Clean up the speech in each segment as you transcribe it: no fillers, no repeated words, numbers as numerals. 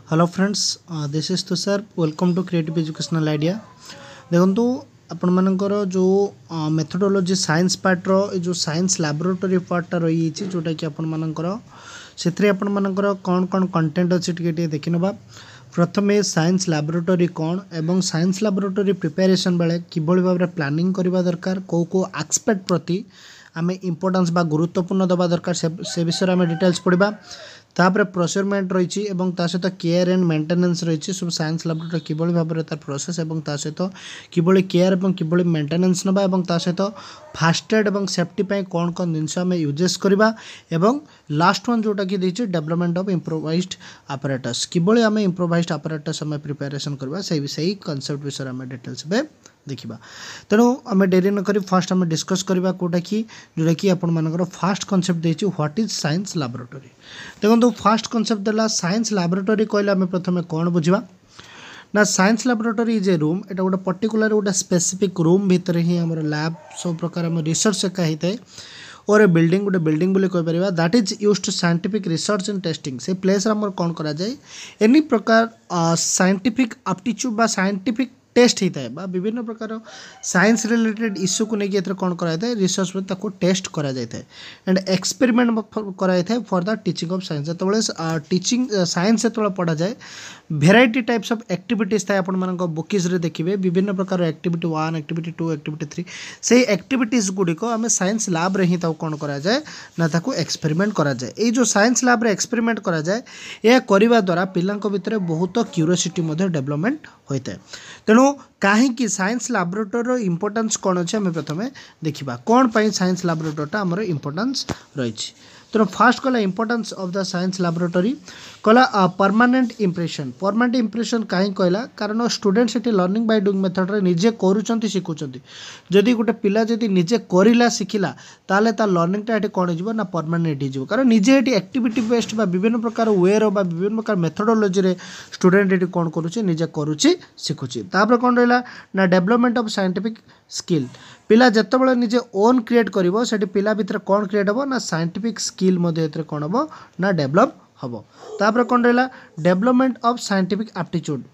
Hello friends, this is Tushar. Welcome to creative educational idea. देखो आपण मानकर जो मेथोडोलॉजी साइंस पार्टर जो साइंस लैबोरेटरी पार्टा रही जोटा कि आपण मानकर से आपण मानकर कौन कौन कंटेंट अच्छे टे देखी ना। प्रथम साइंस लैबोरेटरी कौन एवं साइंस लैबोरेटरी प्रिपेरेसन बेले किभली भाव में प्लानिंग करबा दरकार, को आस्पेक्ट प्रति आम इम्पोर्टेंस बा गुरुत्वपूर्ण दबा दरकार से विषय में डिटेल्स पढ़ा। तापर प्रोसिजरमेंट रही सहित केयर एंड मेंटेनेंस रही सब साइंस लैबोरेटरी किभली भाव में तार प्रोसेस और सहित किभली केयर और किभली मेंटेनेंस नबा और सहित फास्ट एड और सेफ्टी पे कौन कौन जिनस आम यूजेस करवा। एवं लास्ट वन जोटा कि देछि डेवलपमेंट ऑफ इम्प्रोवाइज्ड अपैरेटस किभली आम इम्प्रोवाइज्ड अपैरेटस आम प्रिपेरेसन करवा से कॉन्सेप्ट विषय में डिटेल्स में देखा। तेणु आम डेरी नक फास्ट आम डिस्कस करवा कोटा कि जोटा कि आपण मानकर फास्ट कॉन्सेप्ट देछि व्हाट इज साइंस लैबोरेटरी। देखो फास्ट कॉन्सेप्ट देला साइंस लैबोरेटरी कहले आम प्रथम कौन बुझा ना। Science laboratory is a room, एटा गोटे पर्टिकुलर गोटे स्पेसिफिक रूम भितर ही आम लैब सब प्रकार आम रिसर्च एका होता है और ए बिल्डिंग गोटे बिल्डिंग बोली कहीपर that is use to scientific research and testing. से प्लेस आम कौन करा जाए एनी प्रकार साइंटिफिक एप्टीट्यूड बा साइंटिफिक टेस्ट होता है विभिन्न प्रकार साइंस रिलेटेड इश्यू को लेकिन कौन कराए रिसर्च में टेस्ट करा जाता है एंड एक्सपेरिमेंट कराई था for the teaching of science. जो टीचिंग साइंस जो पढ़ा जाए भेराइटी टाइप्स ऑफ एक्टिविटीज था आपण मान बुकीज रे देखिए विभिन्न प्रकार एक्टिविटी 1 एक्टिविटी 2 एक्टिविटी 3 से एक्टिविटीज गुड़िक आम साइंस लैब रे ही कौन करा जाए ना ताको एक्सपेरिमेंट करा जाए। ये जो साइंस लैब रे एक्सपेरिमेंट करा जाए यह करने द्वारा पिलांको भितर बहुत क्यूरियोसिटी डेवलपमेंट होता है। तेणु कहीं साइंस लैबोरेटरी इंपोर्टेंस कौन अच्छे आम प्रथम देखा कौन पाई साइंस लैबोरेटरीटा आमर इंपोर्टेंस रही। तेणु फास्ट कहला importance of the science laboratory कहला परमानेंट इंप्रेशन। परमानेंट इंप्रेशन कहीं कहला कारण स्टूडेंट से लर्निंग बाय डूइंग मेथड रे निजे करूछंती शिखुछंती। जदि गोटे पिला जदि निजे करिला शिखिला ताले ता लर्निंगटा एटी कोन हिजबो ना परमानेंट हिजबो कारण निजे एटी एक्टिविटी बेस्ड बा विभिन्न प्रकार वे रो बा विभिन्न प्रकार मेथोडोलॉजी रे स्टूडेंट एटी कोन करूछि निजे करूछि शिखुछि। तापर कोन रहला ना डेवलपमेंट ऑफ साइंटिफिक स्किल। पिला जेतेबेले निजे ओन क्रिएट करिवो सेठी पिला भितर कोन क्रिएट हबो ना साइंटिफिक स्किल मध्ये एतरे कोन हबो ना डेवलप हबो। तापर कोन रहला डेवलपमेंट ऑफ साइंटिफिक एप्टीट्यूड।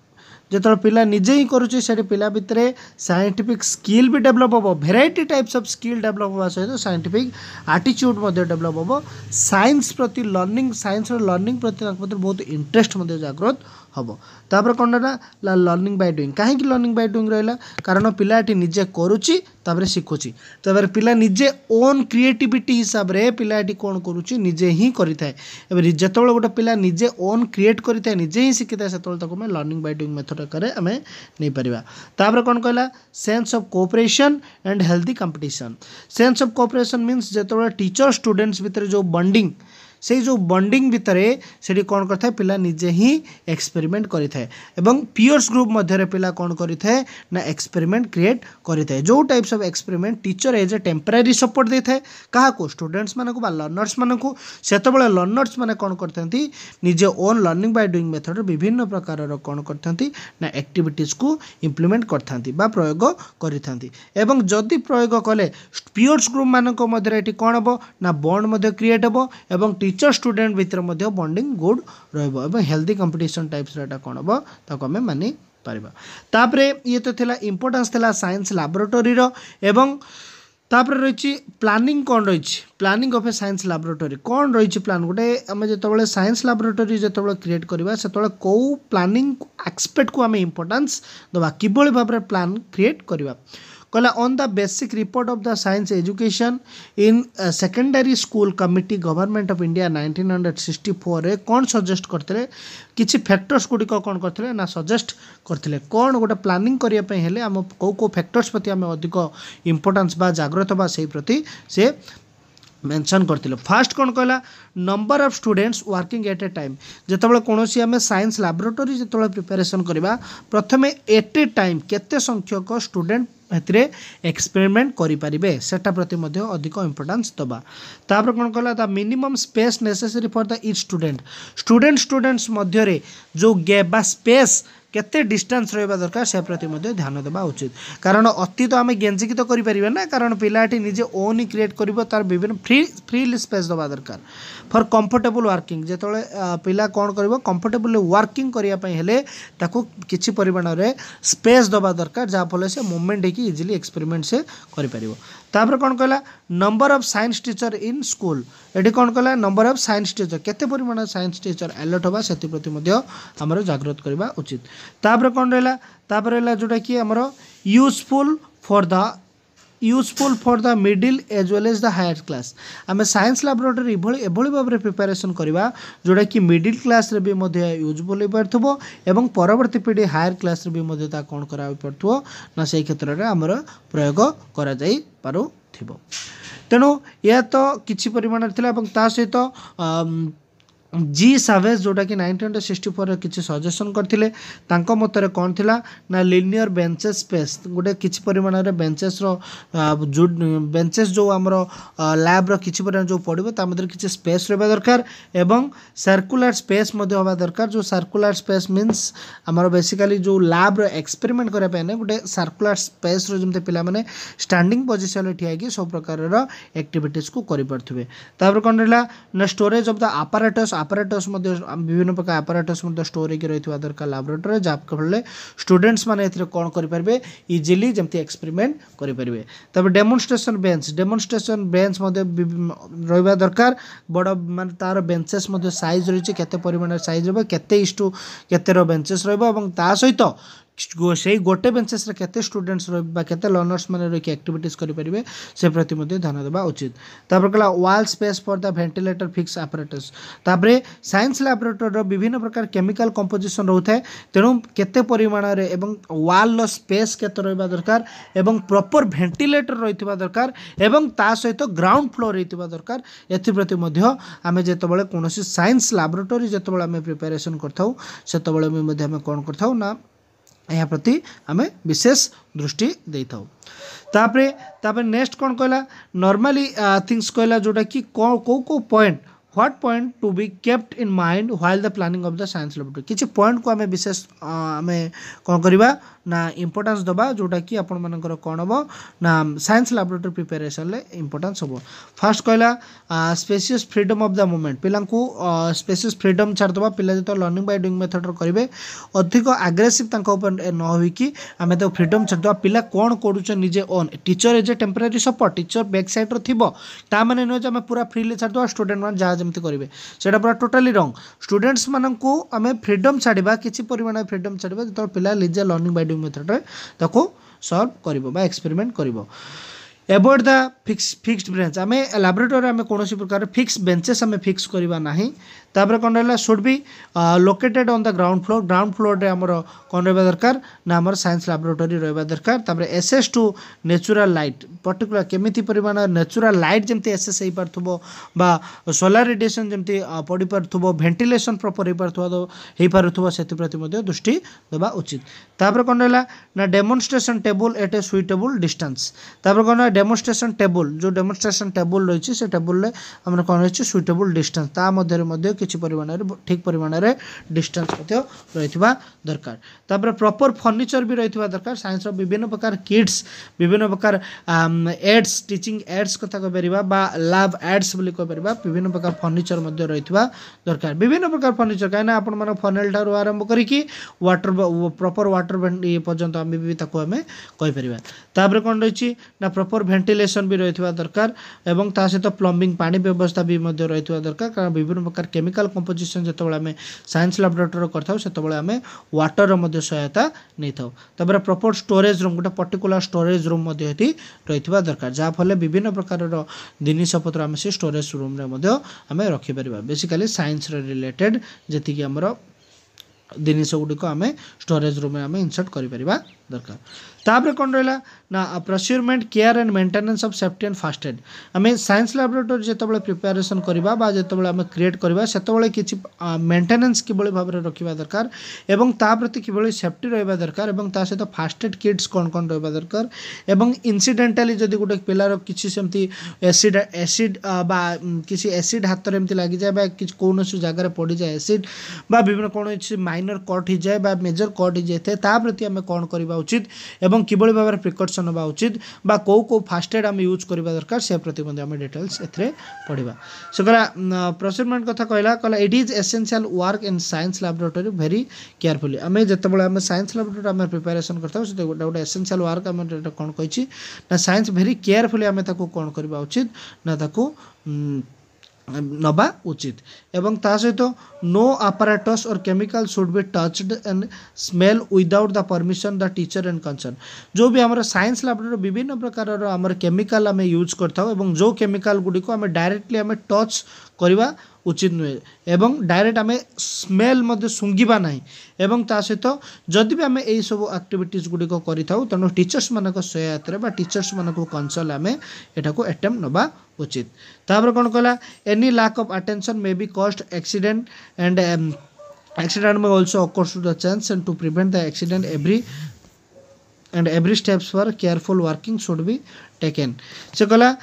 जो पिला निजे ही करुच्चे से पिला भितर साइंटिफिक स्किल भी डेवलप हम variety types of skill develop होगा सहित साइंटिफिक एटीट्यूड डेवलप हम साइंस प्रति लर्निंग साइंस लर्निंग प्रति बहुत इंटरेस्ट जागृत हम। तापर कौन रहा लर्निंग बाय डूइंग। कहीं लर्निंग बाय डूइंग रहा कारण पिला निजे करुच्ची तापर शिखुची तापर पिला निजे ओन क्रिएटिविटी हिसाब रे पिला कौन करुच्ची निजे ही करें जो गोटे पिला निजे ओन क्रिएट करें निजे ही शिखी था से लर्निंग बाय डूइंग मेथड आम नहीं पार। तापर कौन कहला sense of cooperation and healthy competition. Sense of cooperation means जो टीचर स्टूडेंट्स भितर जो बॉन्डिंग से जो बॉन्डिंग भितर से कौन करता है पिला निजे ही एक्सपेरिमेंट करें एवं पियर्स ग्रुप मध्य पिला कौन करें ना एक्सपेरिमेंट क्रिएट करें। जो types of experiment teacher as a temporary support दे था क्या स्टूडेंट्स मानक लर्नर्स मानक से लर्नर्स मैंने कौन करते निजे own learning by doing method विभिन्न प्रकार कौन करते ना एक्टिविटीज को इम्प्लीमेंट करते प्रयोग करते जदि प्रयोग कले पियर्स ग्रुप मानक मध्य कौन हम ना बॉन्ड क्रिएट हम एवं टीचर स्टूडेंट भितर बॉन्डिंग गुड रही हेल्दी कंपटीशन टाइप्स कौन हम ताको आम मानि पारिबा। तापरे ये तो थिला इंपोर्टेंस थिला साइंस लैबोरेटरी रो एवं तापर रही प्लानिंग कौन रही planning of A science laboratory कौन रही प्लान गोटे आम जो साइंस लैबोरेटरी जो क्रिएट करवा से कौ प्लानिंग एक्सपेक्ट को आम इंपोर्टेंस दबा किभली भाव में प्लान क्रिएट करवा। कहला on the basic report of the science education in secondary school committee government of India 1964 रे कौन सजेस्ट करते किछि फैक्टर्स गुड़िक कौन करते ना सजेस्ट करते कौन गोटे प्लानिंग करने हेले आम कौ फैक्टर्स प्रति आम अधिक इंपोर्टेंस बा जागृत बा से प्रति से मेंशन करते। फास्ट कौन कहला number of students working at a time. जितेबाला कौन आम साइंस लैबोरेटरी जो प्रिपेरेसन करवा प्रथमे एट ए टाइम केते संख्यक स्टूडेंट ए एक्सपेरिमेंट करें सेटा प्रति अधिक इंपोर्टेंस दबा। तापर कौन कहला the minimum space necessary for the each students मध्य जो गैप बा स्पेस केते डिस्टेंस रहा दरकार से प्रति ध्यान देवा उचित कारण अति तो आम गेंजिकी तो करें ना कारण पिलाटी निजे ओन ही क्रिएट कर तार विभिन्न फ्री स्पेस दवा दरकार फॉर कंफर्टेबल वर्किंग जो पिला कौन कर कंफर्टेबल वर्किंग करने किसी परिमाण में स्पेस दवा दरकार जहाँफल से मूवमेंट होगी इजिली एक्सपेरिमेंट से करें कौन कहला number of science teacher in school ये कौन कहला नंबर ऑफ साइंस टीचर केते परिमाण साइंस टीचर अलर्ट होगा से प्रति आमर जागृत करवा उचित तापर कौन रहा जोटा कि आमर useful for the middle as well as the higher class आम साइंस लैबोरेटरी एभली भाव में प्रिपेरेसन करवा जोटा कि मिडिल क्लास रे भी यूजफुल हो पार्थो एवं परवर्ती पीढ़ी हायर क्लास रे भी कौन करा पार्थो ना से क्षेत्र में आमर प्रयोग करा जाई पारुथिबो तेणु यह तो किछि परिमाण ता सहित जी सावेज जोटा कि 1964 किसी सजेसन करथिले तांको मतरे कौन थिला ना लिनियर बेंचेस स्पेस गोटे किछि परिमाण रे बेंचेस रो बेंचेस जो हमरो लैब रो किछि परिमाण जो पड़िबो ता मधे किछि स्पेस रहबा दरकार एवं सर्कुलर स्पेस मधे होबा दरकार जो सर्कुलर स्पेस मींस हमरो बेसिकली जो लैब रो एक्सपेरिमेंट करा पे ने गोटे सर्कुलर स्पेस रो जमते पिला माने स्टैंडिंग पोजीशन रे ठिया कि सब प्रकार रो एक्टिविटीज को करि परथुबे तापर कोन रहला ना स्टोरेज ऑफ द आपरेटस विभिन्न प्रकार आपरेटस स्टोर होकर रही दरकार लैबोरेटरी जहाँ फल स्टूडेंट्स माने कौन करेंगे इजिली जमती एक्सपेरिमेंट करेंगे तब डेमोन्स्ट्रेशन बेंच रहा दरकार बड़ मान तार बेंचेस साइज रही केते परिमाण साइज केते इष्टू केते बेंचेस रा सहित से गोटे बेंचेस रे केते स्टूडेंट्स केते लर्नर्स माने रही एक्टिविटीज करेंगे से प्रति ध्यान देवा उचित तापर कहला wall space for the ventilator fix apparatus तापर साइंस लैबोरेटरी विभिन्न प्रकार केमिकल कंपोजिशन रहता है तेणु केते परिमाण रे एवं वॉल स्पेस केते रहा दरकार एवं प्रॉपर वेंटिलेटर रही दरकार एवं ता सहित ग्राउंड फ्लोर रही दरकार एप्रति आम जो कौन साइंस लैबोरेटरी जो आम प्रिपेरेसन करथाउ सेतबेले आम कौन करथाउ ना या प्रति आम विशेष दृष्टि देथाउ तापरे नेक्स्ट कौन कहला नॉर्मली थिंग्स कहला जोटा कि को point what point to be kept in mind while the planning of the science laboratory किसी पॉइंट को आम विशेष आम कौन करवा ना इंपोर्टेंस दबा जोटा कि आपण मानकर कौन हम ना साइंस लैबोरेटरी प्रिपेरेसन ले इंपोर्टेंस हम फास्ट कहला spacious freedom of the movement पिला स्पेसियस फ्रीडम छाड़दबा पिला जो लर्निंग बाय डूइंग मेथड करेंगे अधिक आग्रेसिव न होइकी आम तो फ्रीडम छाड़दबा पिला कौन करूँ निजे own teacher as a temporary support teacher back side थिबो ता माने नुह आम पूरा फ्रीली छाड़दबा स्टूडेंट मान जहाँ जमती करेंगे सेटा पूरा टोटाली रंग स्टूडेंट्स मानू आम फ्रीडम छाड़ा किसी परिमाण फ्रीडम छाड़ा जो पिला निजे लर्निंग बाय मेथड सॉल्व करिवो बा एक्सपेरिमेंट करिवो एवॉइड द फिक्स्ड बेंच आम लैबोरेटरी आम कौन प्रकार फिक्स बेंचेस आम फिक्स करवा ना तापर कौन रहा should be located on the ground floor रे आमर कौन रहा दरकार ना आमर साइंस लैबोरेटरी रहा दरकार तापर access to natural light particular केमिति परिमाण नेचुरल लाइट जमती एसेस हो पार्थो बा सोलार रेडिएशन जमती पड़ पार्थो वेंटिलेशन प्रॉपर हो पार्थो से प्रति दृष्टि देवा उचित तापर कौन रहा ना डेमोन्स्ट्रेशन टेबल एट ए सुइटेबल डिस्टेंस तापर कौन डेमोन्स्ट्रेशन टेबल जो डेमोन्स्ट्रेशन टेबल रही से टेबल आम कौन रही सुइटेबल डिस्टेंस ता मध्य किसी परिमाण ठीक परिमाण डिस्टेंस रही दरकार तापर प्रॉपर फर्निचर भी रही दरकार साइंस विभिन्न प्रकार किट्स विभिन्न प्रकार एड्स टीचिंग एड्स कथा कह लैब एड्स बोली कह विभिन्न प्रकार फर्निचर रही दरकार विभिन्न प्रकार फर्निचर कहीं आप फनेल ठार आरंभ करके वाटर प्रॉपर वाटर पर्यंत आम भी आम कहीपर कौन रही ना प्रॉपर वेंटिलेशन भी रही दरकार एवं ता सहित प्लम्बिंग पानी व्यवस्था भी रही दरकार कारण विभिन्न प्रकार केमिकल कंपोजिशन जो आम साइंस लैबोरेटरी करता से आम वाटर सहायता नहीं था तब प्रॉपर स्टोरेज रूम गोटे पर्टिकुलर स्टोरेज रूम रही दरकार जहाँफल विभिन्न प्रकार जिनिस पत्र आम से स्टोरेज रूम आम रखिपर बेसिकली साइंस रिलेटेड जी आमर जिनिस गुड़िक आम स्टोरेज रूम में आम इनसर्ट कर दरकार तापर कौन रहा ना procurement care and maintenance of safety and first aid आम साइंस लैबोरेटरी जिते प्रिपेरेसन करवा जिते आम क्रिएट करवा से किसी मेंटेनेंस किभली भाव में रखा दरकार एवं ता प्रति किभली सेफ्टी रहा दरकार एवं ता सहित फास्ट एड किट्स कौन कौन रहा दरकार एवं इनसीडेंटाली जदि गोटे पिलार किसी सेमती एसिड एसिड बा किसी एसिड हाथ में एमती लगी जाए कौन जगह पड़ जाए एसिड बा विभिन्न कौन माइनर कट हो जाए बा मेजर कट हो जाए ता प्रति आम कौन करवा उचित एवं किभली भाव में प्रिकॉशन होगा उचित बा कौ फास्ट एड आम यूज करवा दरकार से प्रति आम डिटेल्स एथरे पढ़ा से कहला प्रोक्योरमेंट कथा कहला it is essential work in science laboratory very carefully आम जिते आम साइंस लैबोरेटरी आम प्रिपेरेसन करता गोटे एसेंशियल वर्क आम कौन कही ना साइंस वेरी केयरफुली आम कौन करवा उचित ना नबा उचित एवं ता सहित नो apparatus और chemical should be touched and smell without the permission the teacher and concern जो भी आम साइंस लैबोरेटरी विभिन्न प्रकार आम केमिकल आम यूज करता एवं जो केमिकल गुड़ी आम डायरेक्टली आम टच करवा उचित नुहे एवं डायरेक्ट आम स्मेल सुंघा ना एवं ता सहित जदि भी आम यही सब एक्टिविटीज गुड़िक करूँ टीचर्स मान सहायता टीचर्स मान कंसल्ट आम यहाँ अटेम्प्ट नवा उचित तापर कौन कहला any lack of attention may be cause accident and accident may also occurs to the chance and to prevent the accident every steps for careful working should be taken से कहला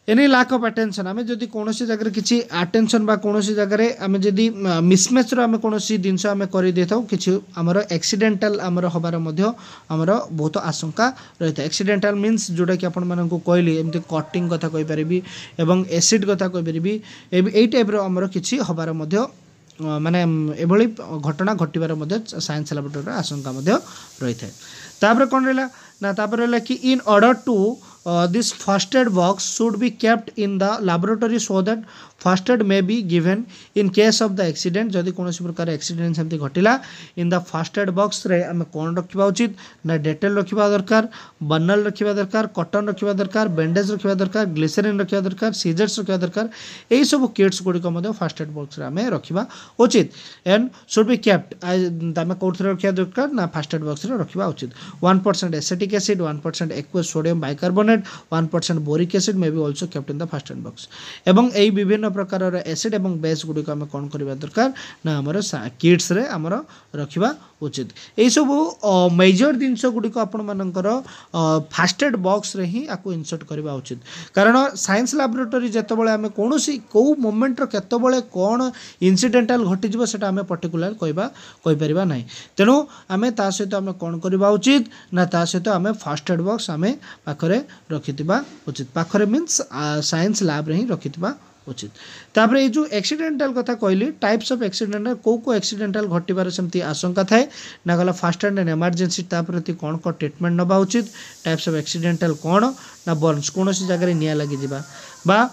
any lack of attention आम जदि कौन जगह किसी attention बा कौन जगह आम जदि मिसमैच आम कौन जिनस आम कर कि आमर एक्सीडेंटाल आमर हबार आमर बहुत आशंका रही है एक्सीडेंटाल मीन्स जोटा कि आपण मानक कहली एमती कटिंग कथा कहीपरि एवं एसिड कथा कहीपरि यही टाइप आमर किसी हबार माने एभली घटना घटबार साइंस लैबोरेटरी आशंका रही है तापर कौन रहा ना तापर रहा कि in order to this first aid box should be kept in the laboratory so that first aid may be given in case of the accident जदि कौन प्रकार एक्सीडेंट सेमती घटिला in the first aid box रे आम कौन रखा उचित ना डेटल रखा दरकार बर्नल रखा दरकार कटन रखा दरकार बैंडेज रखा दरकार ग्लिसरीन रखा दरकार सीजर्स रखा दरकार यही सब किट्स गुड़िक फर्स्ट एड बॉक्स आम रखा उचित एंड शुड बी केप्ट आम कौन रखा दरकार ना फर्स्ट एड बॉक्स रखा उचित 1% acetic acid 1% aqueous sodium bicarbonate 1% boric acid may be also kept in the first aid box एवं यही विभिन्न प्रकार एसिड एवं बेस गुड़िक आम कौन करवा दरकार ना आमर किट्स रे आमर रखा उचित यही सब मेजर जिनस गुड़िक आपण मानकर फास्ट एड बॉक्स रे ही आपको इनसर्ट करवा उचित कारण साइंस लैबोरेटरी जितेबाला आम कौन कौ मोमेंट केतबले कौन इनसीडेंटाल घटीज से आम पर्टिकुलर कहीपर ना तेणु आम ता सहित आम कौन करवा उचित ना ता सहित आम फास्ट एड बॉक्स आम पाखरे रखिथिबा उचित पाखरे मीन्स साइंस लैब रे ही रखिथिबा उचित तापर ये जो एक्सीडेंटाल कथा कहली टाइप्स ऑफ एक्सीडेंटाल को एक्सीडेंटाल घटबार सेमती आशंका थाए ना गला फास्ट एंड इमरजेंसी प्रति कौन कौन ट्रीटमेंट नवा उचित टाइप्स ऑफ एक्सीडेंटाल कौन ना बर्न्स कौन जगह निया लगी जा बा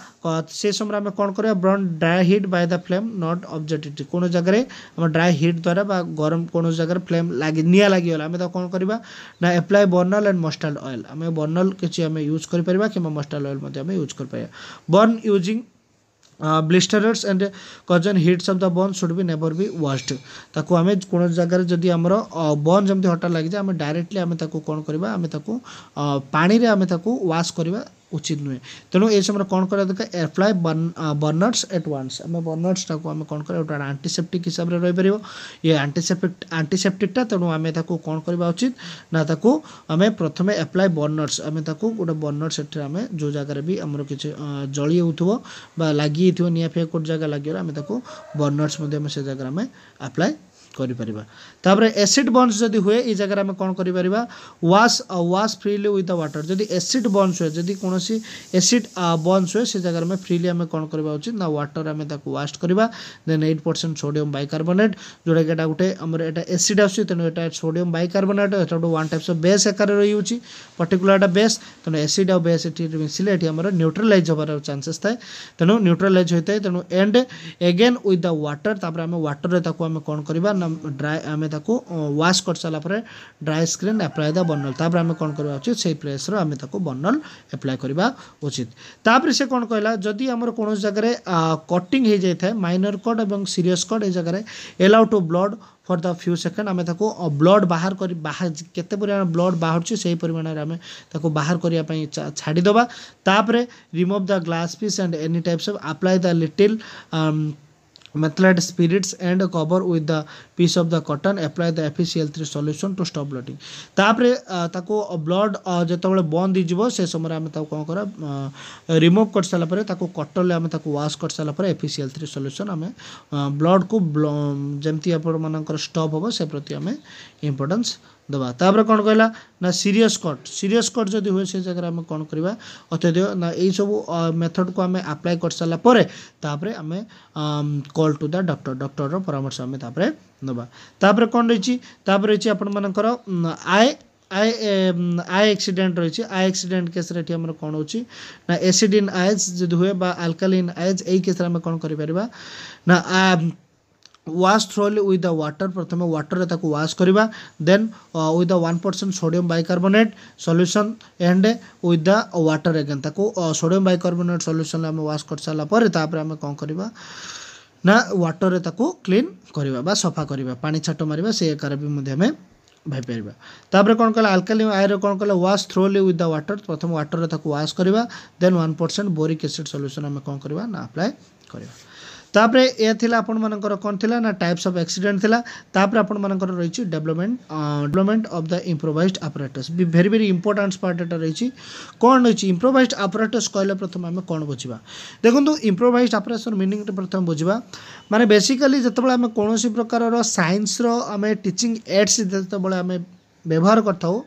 से समय आम कौन कर burn dry hit by the flame not objective कौन जगह आम ड्राई हिट द्वारा बा गरम कौन जगह फ्लेम लगी निया लगिगला आम कौन करवा ना apply Burnol and mustard oil आम बर्नल किसी आम यूज कर कि मस्टर्ड ऑयल आम यूज कर burn using blisters and causing hits of the burn should be never be washed ताकू आम कौन जगह जदि आमर बर्न जमी हठात लगी जाए आम डायरेक्टली आम कौन करवा आम पानी रे आम वाश करवा उचित नुहे तेणु ये समय कौन करा दरकार एप्लाय बर्नर्स एट वन्स आम बर्नर्स आम कौन कर आंटीसेप्टिक हिसाब से रही ये आंटीसेप्टिकटा तेणु आम कौन करवा उचित ना आम प्रथम एप्लाय बर्नर्स आम गोटे बर्नर्स आम जो जगार भी आमर किसी जली हो लगी निआ फिया कोट जगह लगे आम बर्नर्स से जगह आम एप्लाय कर एसिड बर्न्स जदि हुए ये जगह आम कौन कर wash freely with the water जदि एसिड बर्न्स हुए जदि कौन एसिड बर्न्स हुए से जगह में फ्रीली आम कौन करवा उचित ना वाटर आम वाश करवा देन 8% सोडियम बाइकार्बोनेट जोटा कि गोटे आमर एटा एसिड आसुची तेणु एटा सोडियम बाइकार्बोनेट एटा गोटे वन टाइप्स ऑफ बेस आकार रही पर्टिकुलर बेस तेणु एसिड आ बेस मिसिले ये आमर न्यूट्रालाइज होबार चांसेस थाए तेणु न्यूट्रालाइज होता है तेणु and again with the water तापर आम वाटर आम कौन करवा ड्राई आम ताको वाश कर सारा पर dry screen apply the Burnol तापर आम कौन करवा उचित से प्लेस रो आम ताको बर्नल अप्लाई करवा उचित तापर से कौन कहला जदि आमर कौन जगह कटिंग हो जाए माइनर कट और सीरीयस कट ए जगह allow to blood for the few second आम ताको ब्लड बाहर कर केते परिमाण ब्लड बाहर से परिमाण आम ताको बाहर करने छाड़ीदबा तापर remove the glass piece and any types of apply the little methylated spirits and cover with the piece of the cotton apply the FeCl3 solution to stop bleeding तापरे ताको ब्लड जेतबेले बंद हो से समय आम ताको कौन कर रिमूव कर सारा पर ताको कटन आम ताको वाश कर सारा पर FeCl3 सॉल्यूशन आम ब्लड को जमती आपण मानकर स्टॉप हम से प्रति आम इम्पोर्टेंस दबा तापर कौन कहला ना सीरीयस कट जदि हुए से जगह आम कौन करवा अत्यधिक ना यही सब मेथड को आम अप्लाई कर सारा पर तापर आम कॉल टू द डॉक्टर परामर्श आम तापर दबा तापर कौन रही आपण मानकर आई एक्सीडेंट रही आई एक्सीडेंट केस आम कौन हो ना एसिड इन आइज जब हुए अल्कालाइन आइज यही केस आम कौन कर ना wash thoroughly with the water प्रथम वाटर रे ताको वाश करवा then with the 1% sodium bicarbonate solution and with the water again ताको सोडियम बाइकार्बोनेट सॉल्यूशन आम वाश कर सारा पर तापर आम कौन करवा ना वाटर रे ताको क्लीन करवा बा सफा करवा पानी छाट मारिबा से आकार भी मध्ये हमें भाई पारिबा तापर कौन कहला अल्कालाइन आयर कौन कहला wash thoroughly with the water प्रथम वाटर रे ताको वाश करवा देन 1% बोरिक एसिड सॉल्यूशन आम कौन करवा ना अप्लाई करवा तापर यह थिला आपण मानकर कौन थिला ना टाइप्स ऑफ एक्सीडेंट थिला तापर आपण मानकर रही development of the improvised apparatus very very important part एटा रही कौन रही इम्प्रोवाइज्ड apparatus कहले प्रथम आम कौन बुझा देखो इम्प्रोवाइज्ड apparatus मीनिंग प्रथम बुझा माने बेसिकली जितेबाला आम कौन प्रकार साइंस आम टीचिंग एड्स जितेबाला आम व्यवहार करथाउ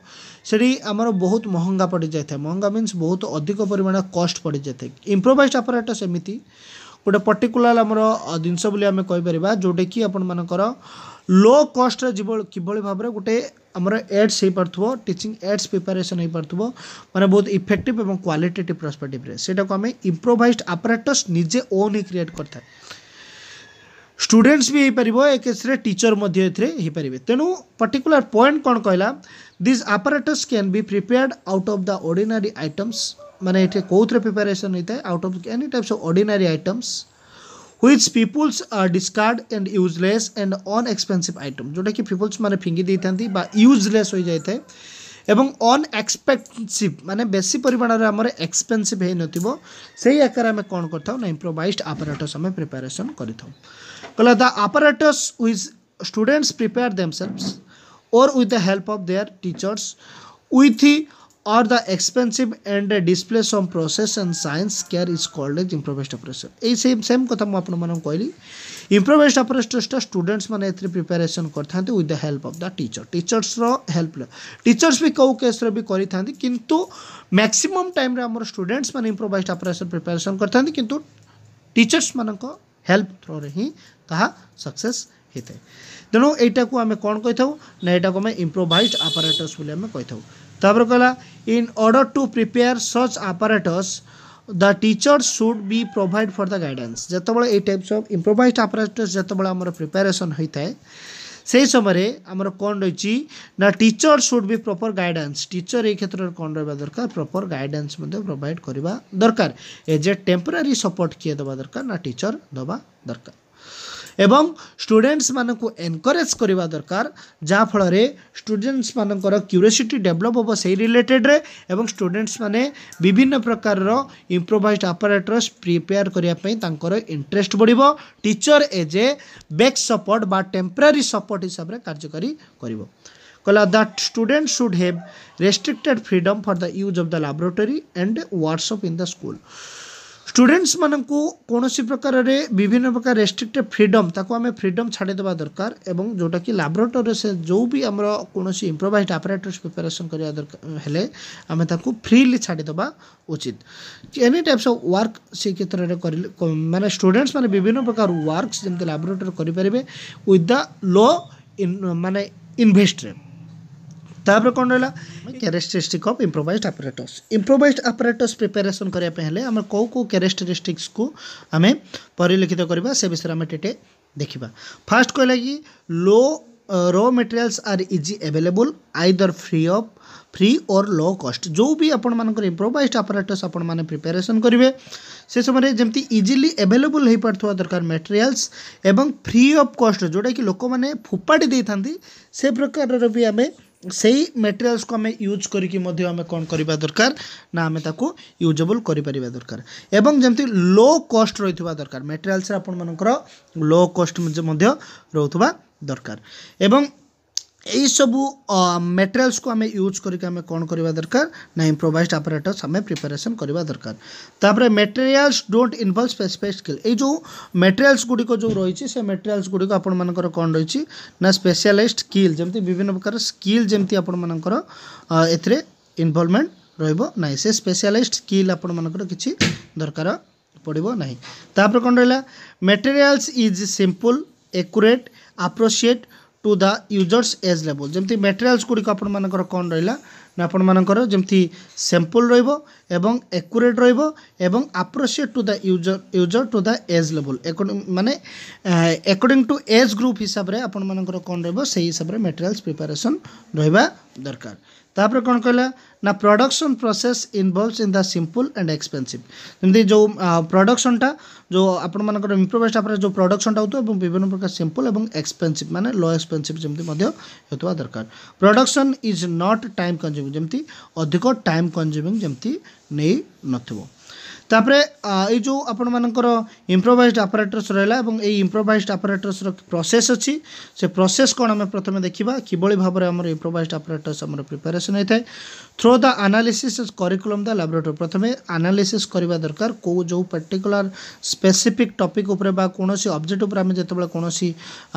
सेठी आमर बहुत महंगा पड़ जाए महंगा मीन्स बहुत अधिक परिमाण कॉस्ट पड़ जाए इम्प्रोवाइज्ड apparatus एमती गोटे पर्टिकुलर आमर जिनस बोली आम कहीपर जोटा कि आपण मानकर लो कॉस्ट किभली भाव में गोटे आमर एड्स हो पार्थो टीचिंग एड्स प्रिपरेशन हो पार्थो माने बहुत इफेक्टिव और क्वालिटेटिव पर्सपेक्टिव सेटा को आम इम्प्रोवाइज्ड apparatus निजे ओन ही क्रिएट करता स्टूडेंट्स भी हो पार केस टीचर पारे तेणु पर्टिकुलर पॉइंट कौन कहला this apparatus can be prepared out of the ordinary items माने ये कौन प्रिपेरेसन होता है out of any types of ordinary items which peoples are discard and useless and unexpensive item जोटा कि पीपुल्स माने फिंगी दे थांती बा यूजलेस हो जाए थे एवं अनएक्सपेंसिव माने बेसी परिमाण रे हमर एक्सपेंसिव हे नथिबो सेही आकार आमे कोन करथाउ ना इम्प्रोवाइज्ड apparatus आमे प्रिपरेशन करिथाउ कला the apparatus which students prepare themselves और with the help of their teachers with or the expensive and display some process and science care is called as improvised apparatus ए same कथा मु आपन मानन कहली improvised apparatus स्टूडेंट्स माने एथरे preparation करथांते with the help of the teachers or help teachers भी कौ केस रे भी करिथांती किंतु मैक्सिमम टाइम रे हमर स्टूडेंट्स माने improvised apparatus प्रिपरेशन करथांती किंतु टीचर्स मानक हेल्प थ्रो रे ही ताहा सक्सेस हेते तेणु एटा को आमे कोन कहिथाउ ना एटा को आमे improvised apparatus बोले आमे कहिथाउ तापर कहला in order to prepare such apparatus the teacher should be provide for the guidance जितेबाला ये टाइप्स ऑफ इम्प्रोवाइज्ड apparatus जितेबाला आमर प्रिपेरेसन होता है से समय आमर कौन रही ना teacher should B proper guidance teacher ये क्षेत्र में कौन रहा दरकार प्रॉपर गाइडेंस प्रोवाइड करवा दरकार एज ए टेम्पररी सपोर्ट किए दबा दरकार ना टीचर दबा दरकार एवं स्टूडेंट्स मानक एनकरेज करवा दरकार जहाँ फल स्टूडेंट्स मानकर क्यूरियोसिटी डेवलप हम से रिलेटेड रे एवं स्टूडेंट्स माने विभिन्न प्रकार इम्प्रोवाइज्ड apparatus प्रिपेयर करने इंटरेस्ट बढ़िबो teacher as a back support बा टेम्पररी सपोर्ट हिसाब से कार्यकारी करिवो कहला that student should have restricted freedom for the use of the laboratory and workshop in the school students मानकू कौन प्रकार रे विभिन्न प्रकार रेस्ट्रिक्टेड फ्रीडम ताको आमे फ्रीडम छाड़ी देबा दरकार एवं जोटा कि लैबोरेटरी से जो भी हमरो कौन इम्प्रोवाइज्ड apparatus प्रिपरेशन करिया दरकार हेले आमे ताको फ्रीली छाड़ी देबा उचित एनी टाइप्स ऑफ वर्क से क्षेत्र रे करिले माने स्टूडेंट्स माने विभिन्न प्रकार वर्क्स जेमते लैबोरेटरी करि परिबे विथ द लो इन माने इन्वेस्ट रे तापर कौन रहा characteristic of improvised apparatus preparation करने हेले आम कौ कैरेक्टरिस्टिक्स को आम परिलिखित करवा से विषय में टेटे देखिबा फास्ट कहला कि low raw materials are easy available either free और लो कॉस्ट जो भी आपण मानकर इम्प्रोवाइज्ड apparatus आपण माने प्रिपरेशन करेंगे से समय जमती इजिली अवेलेबल हो पार्थ दरकार मटेरियल्स एवं फ्री ऑफ कॉस्ट जोटा कि लोक मैंने फोपाड़ी दे था से प्रकार भी आम से मटेरियल्स को आम यूज करके आम कौन करवा दरकार ना आम ताको यूजेबल कर दरकार एवं जमती लो कॉस्ट रही दरकार मटेरियल्स आपण मानकर लो कॉस्ट रोथुबा दरकार एवं यही सबू मटेरियल्स को आम यूज करके आम कौन करवा दरकार ना इम्प्रोवाइज्ड apparatus आम प्रिपरेशन करवा दरकार तापर materials don't involve specific skill ये जो मटेरियल्स गुड़िक जो रही से मटेरियल्स गुड़िक आपण मानकर कौन रही ना स्पेशलाइज्ड स्किल जमती विभिन्न प्रकार स्किल जमती आपण मानकर एथिरे इन्वॉल्वमेंट रहिबो नाही से स्पेशलाइज्ड स्किल आपण मानकर किछि दरकार पड़िबो नाही तापर कौन रहा materials is simple accurate appropriate to the users age level जमती मटेरियल्स गुड़िक आपण मानकर कौन रहा ना आपण मानकर जमती सिंपल रहिबो एवं एक्यूरेट रहिबो एवं appropriate to the user to the age level माने अकॉर्डिंग टू एज ग्रुप हिसाब रे आपण मानकर कौन रहिबो सेही हिसाब रे मटेरियल्स प्रिपरेशन रहिबा दरकार तापर कौन कहला ना production process involves in the simple and expensive जमती जो प्रोडक्शनटा जो आपण मानकर इम्प्रोवाइज्ड apparatus जो प्रोडक्शनटा होतो एवं विभिन्न प्रकार सिंपल एवं एक्सपेंसिव माने लो एक्सपेंसिव जमती मध्य होतवा दरकार production is not time consuming जमती अधिक टाइम कंज्यूमिंग जमती नहीं नथिबो तापरे ये जो आपण मानकर इम्प्रोवाइज्ड apparatus रहला एवं ए इम्प्रोवाइज्ड apparatus रो प्रोसेस अछि से प्रोसेस कोन हम प्रथमे देखिबा किबोली भाबरे हमर इम्प्रोवाइज्ड apparatus हमर प्रिपरेशन होइथाय through the analysis curriculum the laboratory प्रथमे एनालिसिस करबा दरकार को जो पर्टिकुलर स्पेसिफिक टॉपिक ऊपर बा कोनोसी ऑब्जेक्ट ऊपर हम जेतबेला कोनोसी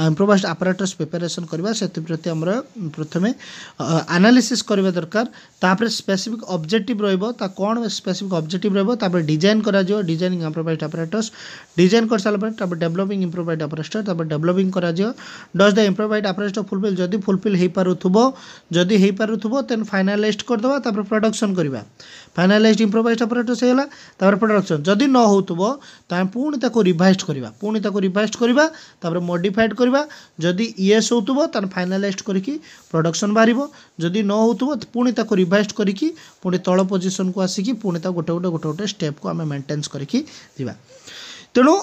इम्प्रोवाइज्ड apparatus प्रिपरेशन करबा सेति प्रति हमर प्रथमे एनालिसिस करबा दरकार तापर स्पेसिफिक ऑब्जेक्टिव रहइबो ता कोन स्पेसिफिक ऑब्जेक्टिव रहइबो तापर डिजाइन करा जो डिजाइनिंग इम्प्रोवाइज्ड apparatus डिजाइन कर साला पर तापर डेवलपिंग इम्प्रोवाइज्ड apparatus तापर डेवलपिंग करा जो does the improvised apparatus fulfil जदी फुलफिल हे पारुथबो जदी हे पारुथबो देन फाइनलाइज्ड कर दबा तापर प्रोडक्शन करबा फाइनलाइज्ड इम्प्रोवाइज्ड apparatus हेला तापर प्रोडक्शन जदी न होतबो ता पुणी ताको रिवाइज्ड करबा तापर मॉडिफाइड करबा जदी यस होतबो ता फाइनलाइज्ड करके प्रोडक्शन बारिबो जदी न होतबो पुणी ताको रिवाइज्ड करके पुणी तळ पोजीशन को आसिकी पुणी ता गोटे स्टेप को आम मेंटेन्स करके दिबा तेणु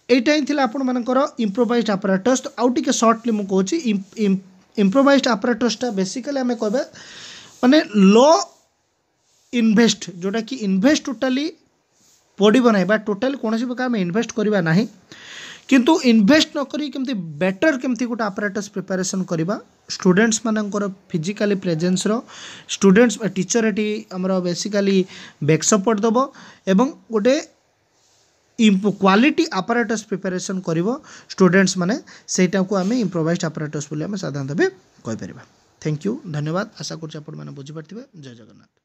एटा ही थिला आपण मानकर इम्प्रोवाइज्ड apparatus तो आउ टिके शॉर्टली मु कहूची इम्प्रोवाइज्ड apparatus टा बेसिकली आम कहबा माने लो इन्वेस्ट जोटा कि इन्वेस्ट टोटाली पड़ो ना बा टोटाली कौन प्रकार आम इन्वेस्ट करवा ना किंतु इन्वेस्ट नक केमती बेटर केमती गोटे apparatus प्रिपरेशन करवा स्टूडेंट्स मानकर फिजिकली प्रेजेंस रो स्टूडेंट्स टीचर एटी हमर बेसिकली बैक सपोर्ट दबो एवं गोटे क्वालिटी apparatus प्रिपरेशन करिवो स्टूडेंट्स माने सेटा को आम इम्प्रोवाइज्ड apparatus बोली आम साधारणतः कहि परिबा थैंक यू धन्यवाद आशा करछि आपण माने बुझि पारथिबे जय जगन्नाथ।